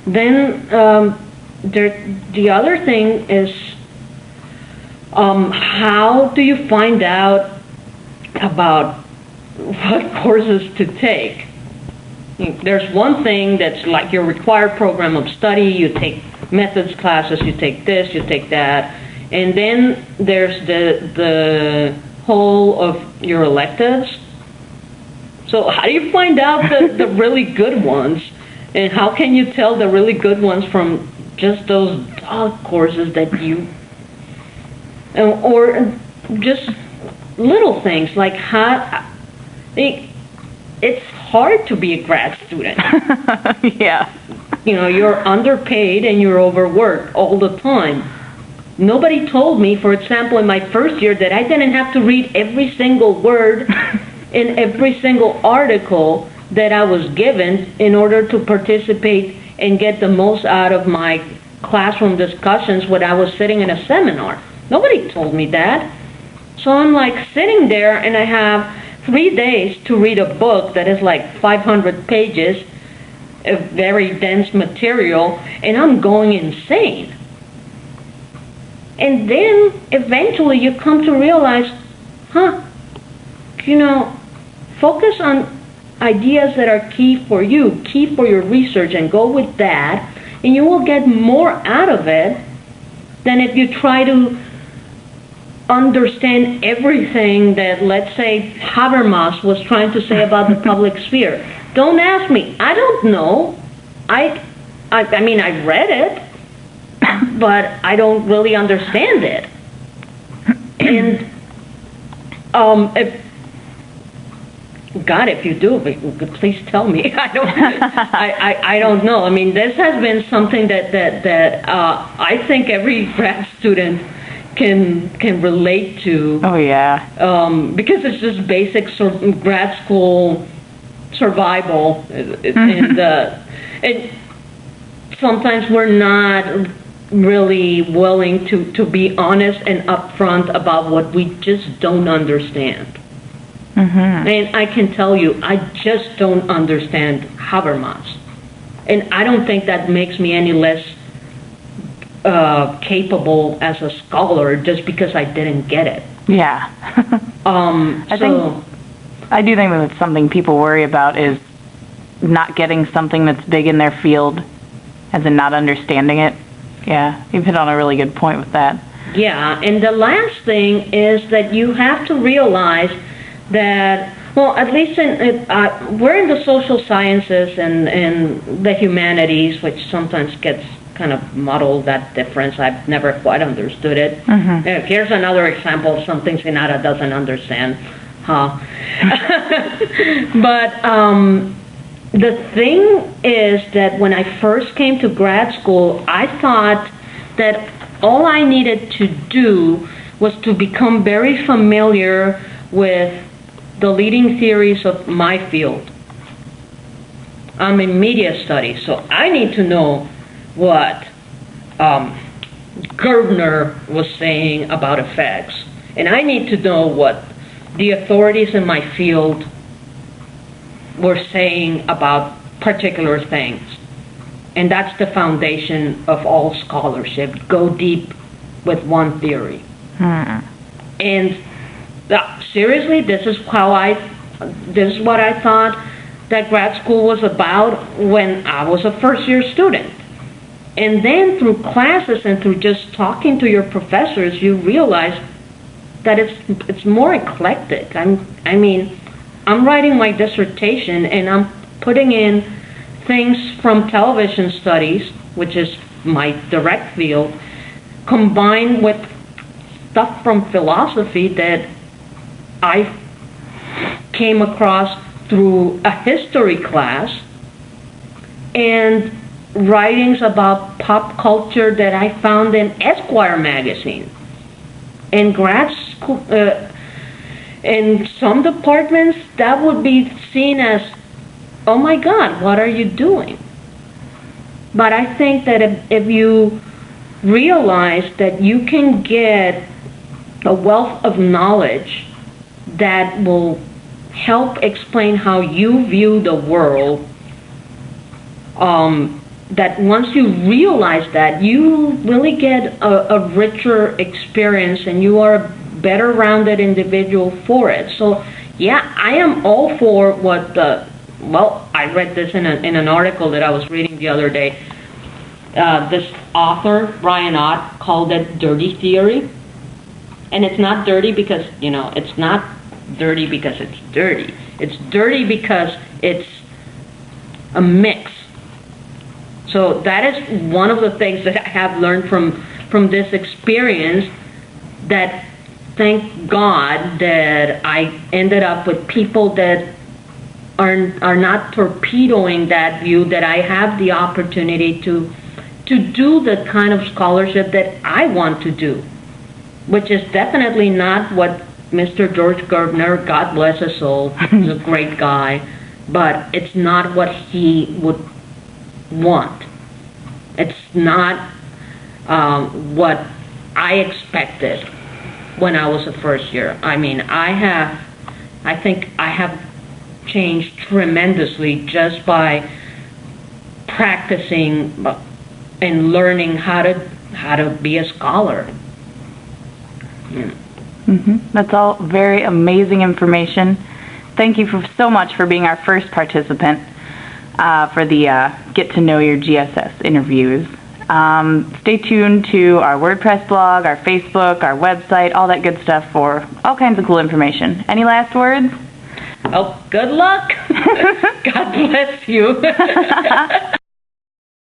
Then the other thing is, how do you find out about what courses to take? There's one thing that's like your required program of study. You take methods classes, you take this, you take that. And then there's the whole of your electives. So how do you find out the really good ones? And how can you tell the really good ones from just those dog courses that you... Or just little things like how... It's hard to be a grad student. Yeah. You know, you're underpaid and you're overworked all the time. Nobody told me, for example, in my first year that I didn't have to read every single word in every single article that I was given in order to participate and get the most out of my classroom discussions when I was sitting in a seminar. Nobody told me that. So I'm like sitting there and I have 3 days to read a book that is like 500 pages of very dense material, and I'm going insane. And then eventually you come to realize, focus on ideas that are key for you, key for your research, and go with that, and you will get more out of it than if you try to understand everything that, let's say, Habermas was trying to say about the public sphere. Don't ask me. I don't know. I mean, I read it, but I don't really understand it. And if you do, please tell me. I don't know. I mean, this has been something that I think every grad student can relate to. Oh yeah. Because it's just basic grad school survival, and sometimes we're not really willing to be honest and upfront about what we just don't understand. And I can tell you, I just don't understand Habermas, and I don't think that makes me any less capable as a scholar just because I didn't get it. Yeah. I do think that it's something people worry about, is not getting something that's big in their field, as in not understanding it. Yeah, you've hit on a really good point with that. Yeah, and the last thing is that you have to realize that, well, at least we're in the social sciences and the humanities, which sometimes gets kind of muddled, that difference. I've never quite understood it. Here's another example of something Cynara doesn't understand. But the thing is that when I first came to grad school, I thought that all I needed to do was to become very familiar with the leading theories of my field. I'm in media studies, so I need to know what Gardner was saying about effects, and I need to know what the authorities in my field were saying about particular things. And that's the foundation of all scholarship. Go deep with one theory. And seriously, this is what I thought that grad school was about when I was a first-year student. And then through classes and through just talking to your professors, you realize that it's more eclectic. I mean, I'm writing my dissertation and I'm putting in things from television studies, which is my direct field, combined with stuff from philosophy that I came across through a history class, and writings about pop culture that I found in Esquire magazine. In grad school, in some departments, that would be seen as, oh my God, what are you doing? But I think that if you realize that you can get a wealth of knowledge that will help explain how you view the world, that once you realize that, you really get a richer experience and you are a better rounded individual for it. So yeah, I am all for what I read this in an article that I was reading the other day. This author, Brian Ott, called it dirty theory. And it's not dirty because, it's not dirty because it's dirty. It's dirty because it's a mix. So that is one of the things that I have learned from this experience, that thank God that I ended up with people that are not torpedoing that view, that I have the opportunity to do the kind of scholarship that I want to do, which is definitely not what Mr. George Gerbner, God bless his soul, he's a great guy, but it's not what he would want. It's not what I expected when I was a first year. I mean, I think I have changed tremendously just by practicing and learning how to be a scholar. Yeah. That's all very amazing information. Thank you so much for being our first participant for the Get to Know Your GSS interviews. Stay tuned to our WordPress blog, our Facebook, our website, all that good stuff for all kinds of cool information. Any last words? Oh, good luck. God bless you.